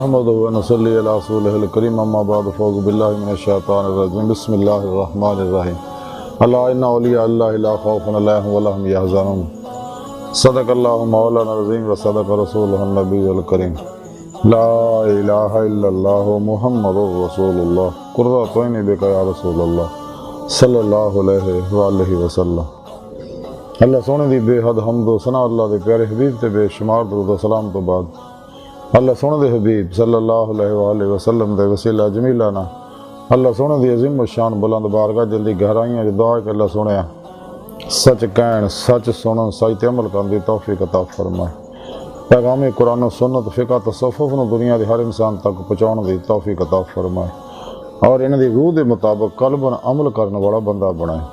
محمد ونصلي على رسوله الكريم اما بعد فاعوذ بالله من الشيطان الرجيم بسم الله الرحمن الرحيم الا ان اولياء الله لا خوف عليهم ولا هم يحزنون صدق الله مولانا العظيم وصدق رسوله النبي الكريم لا اله الا الله محمد رسول الله قرۃ عین بک یا رسول اللہ صلی اللہ علیہ وآلہ وسلم۔ اللہ سونے دی بے حد حمد و ثنا اللہ دے پیارے حبیب تے بے شمار درود و سلام تو بعد اللہ سونے دے حبیب صلی اللہ علیہ وآلہ وسلم دے وسیلہ جمیلہ نا اللہ سونے دی عظیم و شان بلند بارگاہ جلدی گہرائیاں جو دعا کہ اللہ سونے سچ کہن سچ سنن سچ عمل کرن دی توفیق عطا فرمائے، پیغام قرآن و سنت فقہ تصوف نو دنیا دی ہر انسان تک پہنچاؤن دی توفیق عطا فرمائے اور انہاں دی روح دے مطابق قلباً عمل کرنے والا بندہ بنائے۔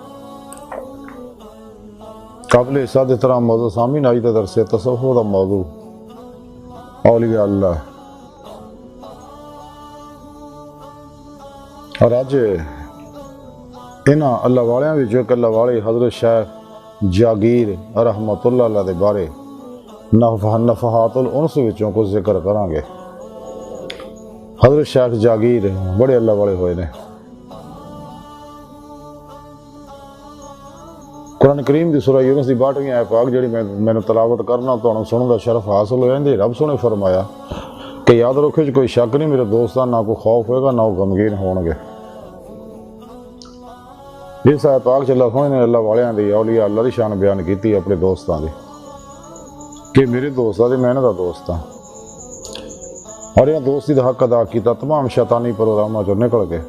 قابل صد احترام موضوع سامعین آج دا درس تصوف دا موضوع اولیاء اللہ، اور اج انہاں اللہ والیاں وچوں ایک اللہ والے حضرت شیخ جاگیر رحمت اللہ علیہ دے بارے نفحات الانس وچوں کو ذکر کران گے۔ حضرت شیخ جاگیر بڑے اللہ والے ہوئے نے۔ قرآن کریم دی سورہ یونس دی 62ویں آیت پاک جڑی میں تلاوت کرنا تانوں سنن دا شرف حاصل ہو جاندی۔ رب سونے فرمایا کہ یاد رکھو جو کوئی شک نہیں میرے دوستان، نہ کوئی خوف ہوئے گا نہ وہ غمگین ہون گے۔ اس آیت پاک چ اللہ سونے نے اللہ والیاں دی اولیاء اللہ دی شان بیان کیتی اپنے دوستاں دی کہ میرے دوست دی میں انہاں دا دوست ہاں، اور انہاں دوستی دا حق ادا کیتا تمام شیطانی پروگراماں چوں نکل کے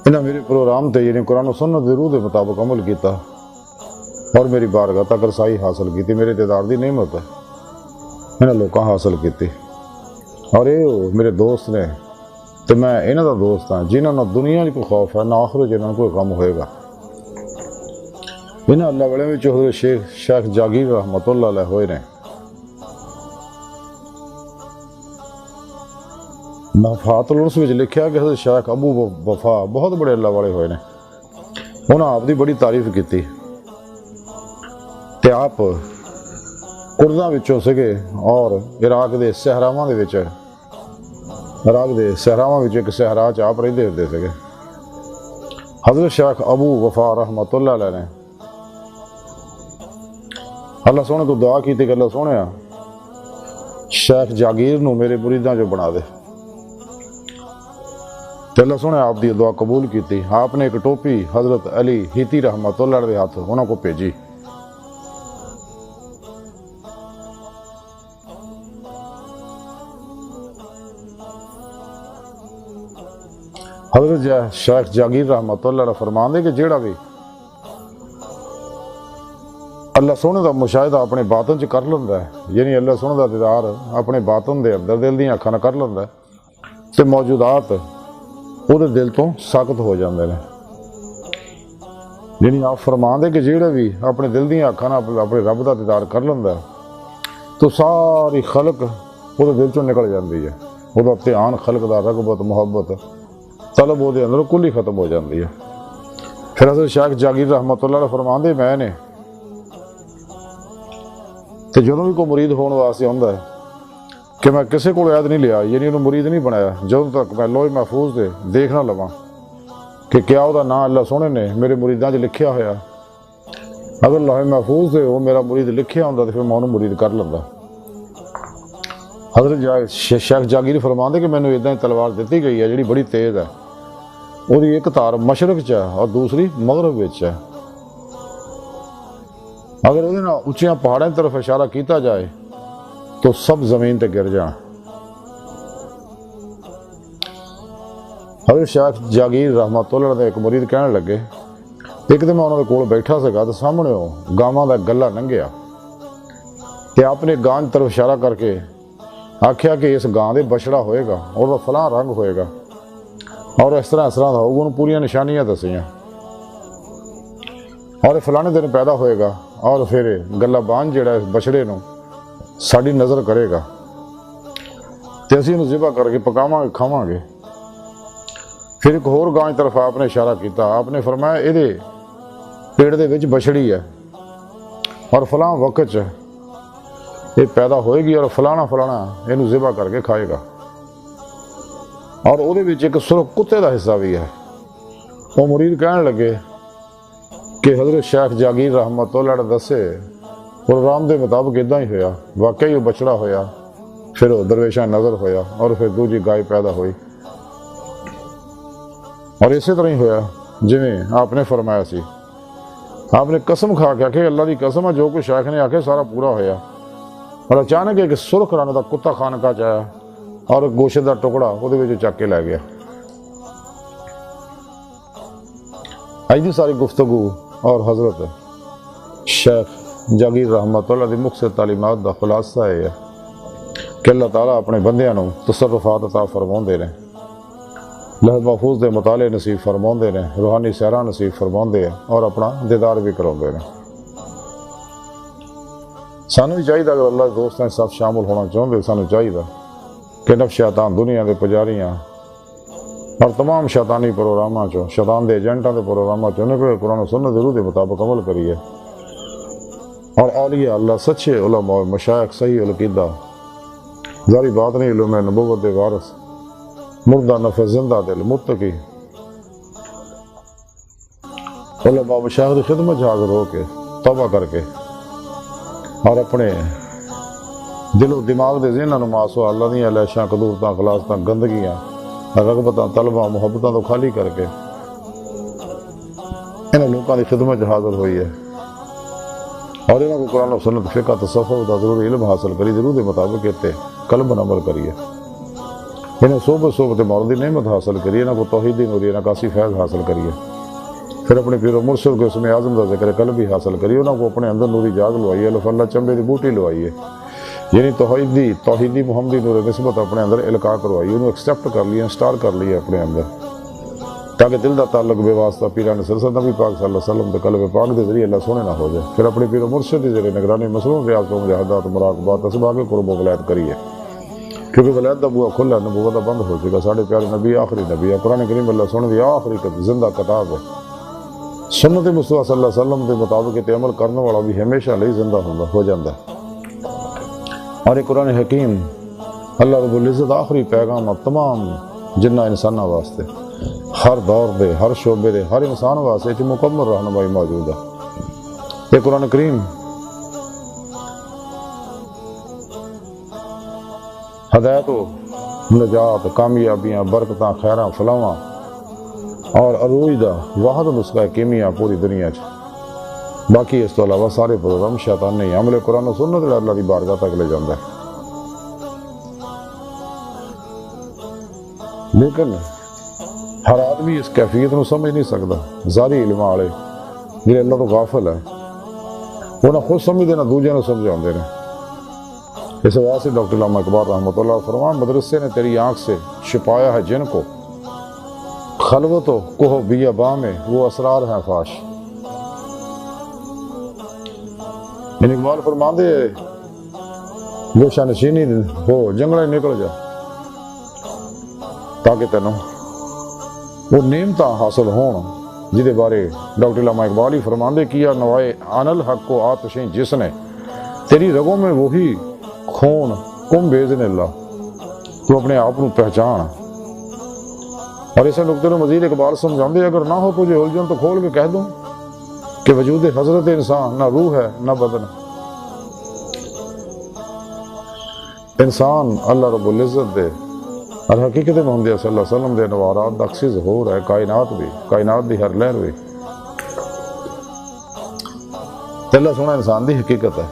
انہاں میرے پروگرام تے یعنی قرآن و سنت دی روح دے مطابق عمل کیتا اور میری بارگاہ تک رسائی حاصل کیتی، میرے دیدار دی نعمت انہاں لوکاں حاصل کیتی، اور یہ میرے دوست نے تے میں انہاں دا دوست ہاں جنہاں نہ دنیا وچ کوئی خوف ہے نہ آخرت وچ انہاں کوئی غم ہوئے گا۔ انہاں اللہ والے وچ حضرت شیخ جاگیر رحمت اللہ علیہ ہوئے نے۔ نفحات الانس وچ لکھیا کہ حضرت شیخ ابو وفا بہت بڑے اللہ والے ہوئے نے، انہاں آپ دی بڑی تعریف کیتی تے آپ کرداں وچوں سگے اور عراق دے صحراواں دے وچ ایک صحرا چ آپ رہندے ہوندے سگے۔ حضرت شیخ ابو وفا رحمت اللہ علیہ نے اللہ سونے تو دعا کیتی کہ اللہ سونے شیخ جاگیر نو میرے مریداں جو بنا دے، تے اللہ سونے آپ دی دعا قبول کیتی۔ آپ نے ایک ٹوپی حضرت علی ہیتی رحمت اللہ علیہ ہاتھ انہاں کو بھیجی۔ حضرت شیخ جاگیر رحمت اللہ علیہ فرماندے کہ جیڑا بھی اللہ سونے دا مشاہدہ اپنے باطن چ کر لیندا ہے، یعنی اللہ سونے دا دیدار اپنے باطن دے اندر دل دیاں اکھاں نال کر لیندا ہے تے موجودات وہ دل تو ساکت ہو جاندے نے۔ یعنی آپ فرماندے کہ جیڑا بھی اپنے دل دیاں اکھاں نال اپنے رب دا دیدار کر لیندا ہے تو ساری خلق وہ دل چوں نکل جاندی ہے، وہ دھیان خلق دا رغبت محبت طلب وہ دے اندر کل ہی ختم ہو جاندی ہے۔ پھر حضرت شیخ جاگیر رحمت اللہ علیہ فرماندے میں نے تے جدوں بھی کوئی مرید ہون واسطے ہوندا ہے کہ میں کسے کو یاد نہیں لیا، یعنی انہوں مرید نہیں بنایا جدوں تک میں لوح محفوظ دے دیکھ نہ لواں کہ کیا وہ نام اللہ سونے نے میرے مریداں چ لکھیا ہویا، اگر لوح محفوظ دے وہ میرا مرید لکھیا ہوندا تو پھر میں انہوں مرید کر لیندا۔ حضرت شیخ جاگیر فرماندے کہ مینوں اداں تلوار دتی گئی ہے جڑی بڑی تیز ہے، وہ ایک تار مشرق چ ہے اور دوسری مغرب وچ ہے، اگر وہ اچھیاں پہاڑوں کی طرف اشارہ کیتا جائے تو سب زمین تے گر جان۔ حضرت شیخ جاگیر رحمت اللہ علیہ ایک مرید کہنے لگے، ایک دن میں انہوں نے کول بیٹھا سکا تو سامنے گاواں دا گلا لنگیا تے آپ نے گاں کی طرف اشارہ کر کے آکھیا کہ اس گاں دے بچڑا ہوئے گا اور وہ فلاں رنگ ہوئے گا اور اس طرح دا ہوگا، انہوں پوریاں نشانیاں دسیاں اور فلانے دن پیدا ہوئے گا اور پھر گلا بان جڑا بچڑے نو ساڑی نظر کرے گا تے اسی نو ذبح کر کے پکاواں گے کھاواں گے۔ پھر ایک ہور گاں کی طرف آپ نے اشارہ کیتا، آپ نے فرمایا اے دے پیڑ دے وچ بچڑی ہے اور فلاں وقت یہ پیدا ہوئے گی اور فلانا فلانا یہ ذبح کر کے کھائے گا. اور وہ ایک سرخ کتے کا حصہ بھی ہے. وہ مرید کہنے لگے کہ حضرت شیخ جاگیر رحمت اللہ علیہ دسے پروگرام دے مطابق ادا ہی ہویا. واقعی وہ بچڑا ہویا, پھر وہ درویشاں نظر ہویا, اور پھر دوجی گائے پیدا ہوئی. اور اسی طرح ہی ہویا جویں آپ نے فرمایا سی. آپ نے قسم کھا کے آکھے اللہ دی قسم ہے جو کچھ شیخ نے آکھے سارا پورا ہویا. اور اچانک ایک سرخ رنگ دا کتا خانقاہ چ آیا اور گوشت دا ٹکڑا وہ چک کے لے گیا. اج دی ساری گفتگو اور حضرت شیخ جاگیر رحمت اللہ دی مختصر تعلیمات دا خلاصہ ہے کہ اللہ تعالیٰ اپنے بندیاں نو تصرفات عطا فرماؤندے نے, لوح محفوظ دے مطالعے نصیب فرماؤندے نے, روحانی سیراں نصیب فرماؤندے ہیں اور اپنا دیدار بھی کراؤندے نے. سانو بھی چاہیے اگر اللہ کے دوستاں ساتھ شامل ہونا چاہتے سانو چاہیے کہ نفس شیطان دنیا دے پجاریاں اور تمام شیطانی پروگراماں چوں شیطان دے ایجنٹاں دے پروگراماں چوں نکلے قرآن و سنت ضرور دے مطابق عمل کریے اور اولیاء اللہ سچے علماء مشائخ صحیح العقیدہ ظاہری بات نہیں علم نبوت دے وارث مردہ نفس زندہ دل متقی علماء مشائخ دی خدمت حاضر ہو کے توبہ کر کے اور اپنے دل و دماغ دے ذہناں نوں معصوم اللہ دیاں علیشاں قدورتاں خلاصتاں گندگیاں رغبتاں طلباں محبتاں تو خالی کر کے انہاں لوکاں دی خدمت حاضر ہوئی ہے اور انہاں کو قرآن و سنت فقہ تصوف دا ضروری علم حاصل کری ضرور دے مطابق تے قلب عمل کریے. انہیں صحبت موردی نعمت حاصل کریے, انہاں کو توحیدی نوری نکاسی فیض حاصل کریے. پھر اپنے پیر و مرشد کو اسم اعظم دا ذکر قلبی حاصل کریے, انہاں کو اپنے اندر نوری جاگ لوائیے, الف اللہ چمبے دی بوٹی لوائیے, یعنی توحیدی محمدی نور نسبت اپنے اندر القاء کروائیے, انہوں ایکسیپٹ کر لیے انسٹال کر لیے اپنے اندر تاکہ دل دا تعلق بے واسطہ پیران سلسلہ نبی پاک صلی اللہ علیہ وسلم دے قلب پاک دے ذریعے اللہ سونے نہ ہو جائے. پھر اپنے پیر و مرشد دی نگرانی مسلوں ریاضت و مجاہدات و مراقبات اسباب قرب و ولایت کریے, کیونکہ ولایت دا بوا کھلا نبوت دا بند ہو چکا. ساڑھے پیارے نبی آخری نبی ہے, قرآن کریم اللہ سونے دی آخری زندہ کتاب ہے. سنت مصطفیٰ صلی اللہ علیہ وسلم دے مطابق عمل کرنے والا بھی ہمیشہ لئی زندہ ہو جاندہ ہے. اور ایک قرآن حکیم اللہ رب العزت آخری پیغام اب تمام جنہ انسانہ واسطے ہر دور دے ہر شعبے دے ہر انسان واسطے جو مکمل رہنمائی موجود ہے. یہ قرآن کریم ہدایت و نجات کامیابیاں برکتاں خیراں فلاواں اور عروج دا واحد نسخہ کیمیا پوری دنیا چ. باقی اس تو علاوہ سارے پروگرام شیطان نہیں عمل قرآن و سنت اللہ دی بارگاہ تک لے جاندہ ہے. لیکن ہر آدمی اس کیفیت نو سمجھ نہیں سکتا. ظاہری علم والے جنہیں اللہ تو غافل ہے وہ نہ خود سمجھتے نہ دوجے نو سمجھاندے نے. اس واسطے ڈاکٹر علامہ اقبال رحمۃ اللہ فرمان مدرسے نے تیری آنکھ سے چھپایا ہے جن کو خلوت و کوہ بیاباں میں وہ اسرار ہیں فاش. اقبال فرمان دے گوشہ نشینی ہو جنگلے نکل جا تاکہ تینوں وہ نعمتاں حاصل ہون جدے بارے ڈاکٹر علامہ اقبال ہی فرمان دے کیا نوائے آن الحق کو آتشیں جس نے تیری رگوں میں وہی خون کم بیزن اللہ تو اپنے آپ کو پہچان. اور اسے نقطے میں مزید اقبال سمجھان دے اگر نہ ہو تجھے الجھن تو کھول کے کہہ دوں کہ وجود حضرت انسان نہ روح ہے نہ بدن. انسان اللہ رب العزت دے اور حقیقت محمد صلی اللہ علیہ وسلم دے نوارات دا اکسی ظہور ہے. کائنات دی ہر لہر بھی اللہ سونا انسان دی حقیقت ہے.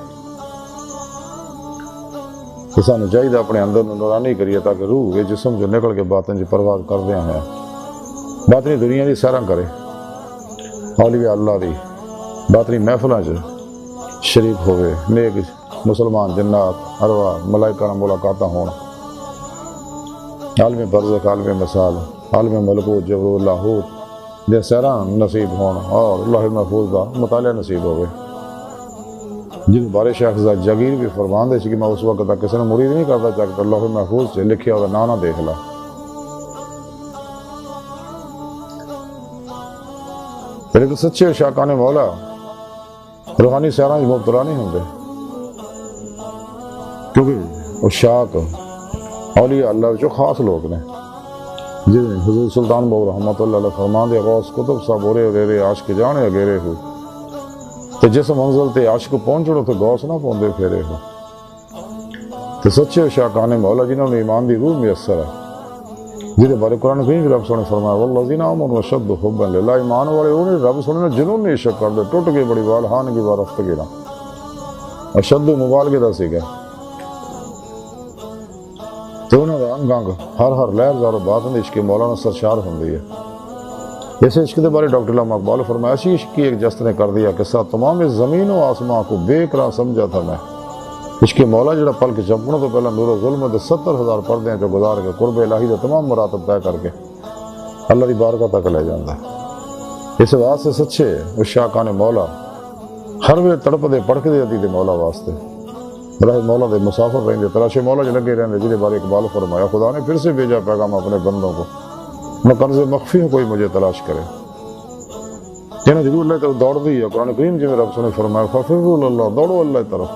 تو سانو چاہیے اپنے اندر نورانی کریے تاکہ روح یہ جسم جو نکل کے باطن جو پرواز کر دیا ہے باطنی دنیا دی سیراں کرے, اولیاء اللہ دی باطنی محفلاں چ شریک ہوئے, نیک مسلمان جنات ارواح ملائکہ نال ملاقاتاں ہون, عالم برزخ عالم مثال عالم ملکوت جبروت لاہوت دے سیراں نصیب ہون اور لوح محفوظ دا مطالعہ نصیب ہوئے. جن بارے شیخ جاگیر بھی فرمان دے کہ میں اس وقت تک کسی نے مرید نہیں کرتا چاہتا لوح محفوظ سے لکھیا ہوگا نانا دیکھ لا. پھر ایک سچے شاکان مولا روحانی سیراں مبتلا نہیں ہوندے. کیونکہ اشاق اولیاء اللہ جو خاص لوگ نے جی حضور سلطان بہو رحمت اللہ علیہ فرمان دے غوث کتب صاحب اورے اگیرے عاشق جانے اگیرے ہو تو جس منزل تے عاشق پہنچڑو تو غوث نہ پہنچے پھیرے ہو تو سچے اشاقان مولا جنہوں نے ایمان دی روح میسر ہے جہدے بارے قرآن کریم رب سونے فرمایا والذین آمنوا اشد حبا للہ ایمان والے انہیں رب سونے نے جنہوں نے عشق کر دے ٹوٹ گئے بڑی وال ہان کی بار رفت گئے اشد مبالغے دا سی گئے تو انہوں نے انگ ہر لہر زار و باطن عشق مولانا سرشار ہوندی ہے اس عشق دے بارے ڈاکٹر علامہ اقبال فرمایا اسی عشق کی ایک جست نے کر دیا کہ ساتھ تمام زمین و آسمان کو بے قرار سمجھا تھا میں عشق مولا جڑا پل کے چمکنے تو پہلا نور و ظلم دے 70,000 پردے جو گزار کے قرب الہی دے تمام مراتب طے کر کے اللہ دی بارگاہ تک لے جاندا ہے اس واسطے سچے عشاقان مولا ہر ویلے تڑپ دے پڑک دے دی دے مولا واسطے راہ مولا دے مسافر رہندے تلاش مولا جو لگے رہندے جہدے بارے اقبال فرمایا خدا نے پھر سے بھیجا پیغام اپنے بندوں کو نہ کنز مخفی ہو کوئی مجھے تلاش کرے جنہیں ضرور اللہ طرف دوڑ دی ہے قرآن کریم جی میں رب نے فرمایا ففروا اللہ دوڑو اللہ طرف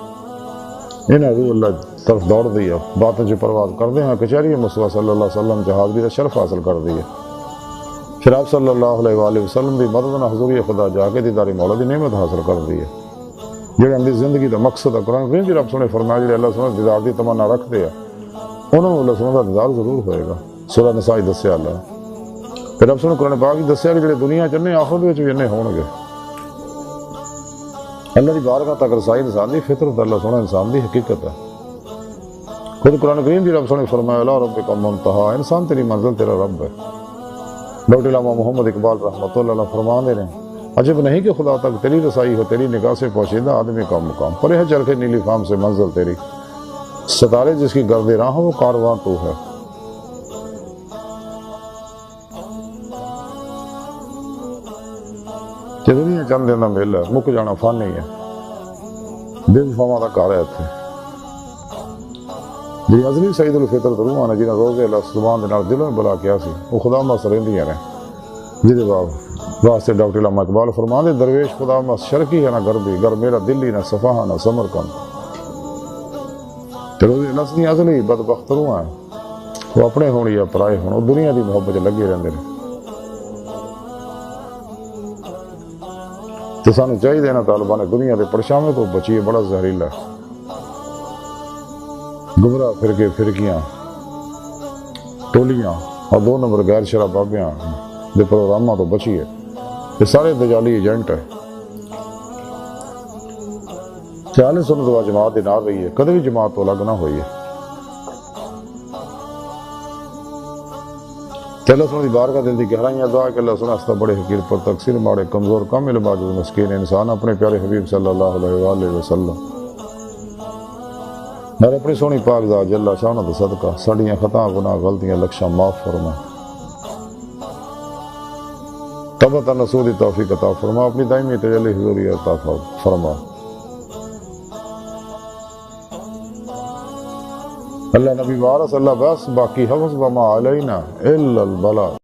انہیں ضرور اللہ طرف دوڑ دی ہے باتیں جو پرواز کر دے ہیں کچہری مصطفیٰ صلی اللہ علیہ وسلم جہاز بھی شرف حاصل کر دی ہے پھر آپ صلی اللہ علیہ وآلہ وسلم بھی مدد نہ حضوری خدا جا کے دیداری مولا دی نعمت حاصل کر دی ہے جڑے اندھی زندگی دا مقصد ہے قرآن کریم جی رب نے فرمایا جڑے اللہ سبحانہ دیدار دی تمنا رکھتے ہیں انہوں نے اللہ سبحانہ دیدار ضرور ہوئے گا سورہ نساء دسیا اللہ پھر رب نے قرآن پاک دسیا کہ جڑے دنیا چنے آخرت وچ بھی انہیں ہون گے اللہ دی بارگاہ تک رسائی انسان دی فطرت اللہ سبحانہ انسان دی حقیقت ہے خود قرآن کریم جی رب نے فرمایا لا ربک منتہا انسان تیری منزل تیرا رب ہے ڈاکٹر علامہ محمد اقبال رحمۃ اللہ علیہ فرمان دے رہے عجب نہیں کہ خدا تک تیری رسائی ہو تیری نگاہ سے پہنچیدہ آدمی کا مقام پرے ہے چرخے نیلی خام سے منزل تیری ستارے جس کی گرد راہ وہ کارواں تو ہے کہ دنیا چند دینا میل ہے مک جانا فن نہیں ہے بے وفاواں دا گھر ہے اتنے جی ازلی سعید الفطرت روحاں نے جنہیں روزے اللہ سبحان دے نال دلوں میں بلا کیا سی وہ خدا مس رہندیاں نے جہدے واسطے ڈاکٹر علامہ اقبال فرمان دے درویش خدا مس شرقی ہے نہ غربی گر میرا دلی نہ صفحہ نہ سمرقند تے روزے اللہ دی ازلی بدبخت روحاں ہیں وہ اپنے ہون یا پرائے ہون وہ دنیا دی محبت لگے رہندے نے تو سانو چاہیے نا طالبان دنیا دے پرچاویں تو بچیے بڑا زہریلا ہے گمراہ فرقے فرقیاں ٹولیاں اور 2 نمبر غیر شرع بابیاں دے پروگراماں تو بچیے یہ سارے دجالی ایجنٹ ہے اہل سنت و جماعت دے نال رہی ہے کدے بھی جماعت تو الگ نہ ہوئی ہے اللہ سنت دی بارگاہ دل دی گہرائیاں دعا کہ اللہ سنت بڑے حقیر پر تقصیر ماڑے کمزور کامل معجز مسکین انسان اپنے پیارے حبیب صلی اللہ علیہ وآلہ وسلم اور اپنی سونی پاک ذات جل شانہ دا صدقہ ساڑیاں خطا گناہ غلطیاں لکشاں معاف فرما توبہ نصوح دی توفیق عطا فرما اپنی دائمی تجلی حضوری عطا فرما اللہ نبی وارث اللہ بس باقی حفظ وما علینا الا البلاغ